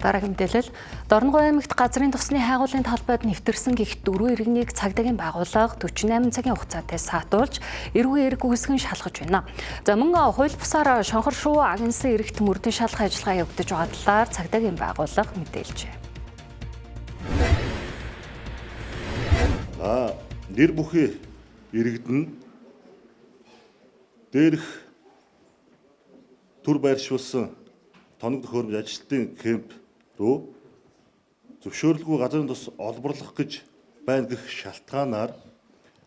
Дараагийн мэдээлэл Дорногов аймагт газрын тосны хайгуулын талбайд нэвтэрсэн гих 4 иргэнийг цагдаагийн байгууллага 48 цагийн хугацаатай саатуулж эрүүл эрг үүсгэн шалгаж байна. За мөн хууль бусаар шонхор шувуу агнасан эрэгт мөрдөн шалгах ажиллагаа явагдаж байгаа талаар цагдаагийн байгууллага мэдээлжээ. Нэр бүхий иргэд нь дээрх төр байршуулсан тоног төхөөрөмж ажилтны кемп руу зөвшөөрлгүй газрын тос олборлох гэж байна гэх шалтгаанаар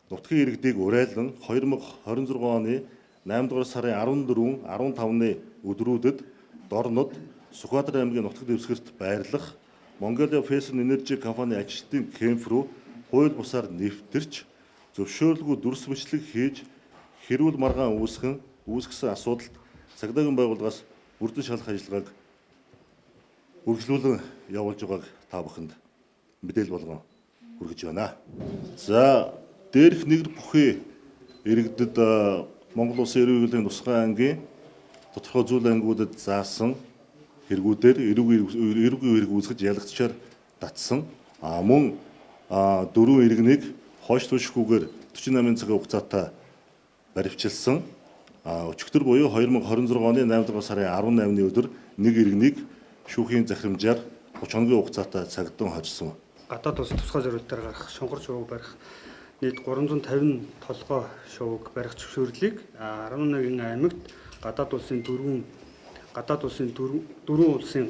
нутгийн иргэдийг урайлан 2026 оны 8 дугаар сарын 14, 15-ны өдрүүдэд Дорнод Сүхбаатар аймгийн нутаг дэвсгэрт байрлах Mongolia Fashion Energy компани ажилтны кемп руу хууль бусаар нэвтэрч зөвшөөрлгүй дүрс бичлэг хийж хэрүүл маргаан үүсгэсэн асуудалд цагдаагийн байгууллагаас бүрдэн шалгах ажиллагааг үргэлжлүүлэн явуулж байгааг та бүхэнд мэдээлэл болгон хүргэж байна. За дээрх нэр бүхий иргэдэд Монгол Улсын эрүүл мэндийн тусгай ангийн тодорхой зүйл ангиудад заасан хэрэгүүдээр эрүүгийн эрг үүсгэж ялгцчаар татсан. Мөн 4 иргэнийг хойш түшхүүгээр 48 цагийн хугацаатай баривчилсан. Өчигдөр буюу 2026 оны 8 дугаар сарын 18-ны өдөр нэг иргэнийг шүүхийн захирамжаар 30 хоногийн хугацаатай цагдсан хожсон. Гадаад улс тусгай зорилтоор гарах шонгор шувууг барих нийт 350 толгой шувууг барих зөвшөөрлийг 11 аймагт гадаад улсын 4 улсын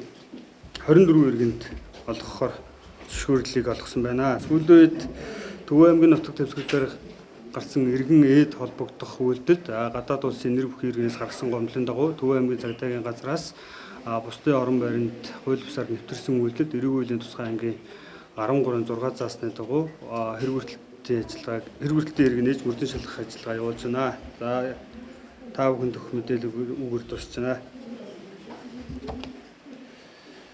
24 иргэнд олгохоор зөвшөөрлийг олгосон байна. Сүүлийн үед Төв аймгийн нутаг дэвсгэрээр гарсан иргэн эд холбогдох үйлдэлд гадаад улсын нэр бүхий иргэнээс гаргасан гомдлын дагуу Төв аймгийн цагдаагийн газраас бусдын орон байранд хууль бусаар нэвтэрсэн үйлдэлд эрүүл мэндийн тусгай ангийн 13-6 заасны дагуу хэрэгүүлэлтийн иргэн нээж мөрдөн шалгах ажиллагаа явуулж байна. За та бүхэнд өгөх мэдээлэл үгээр дуусч байна.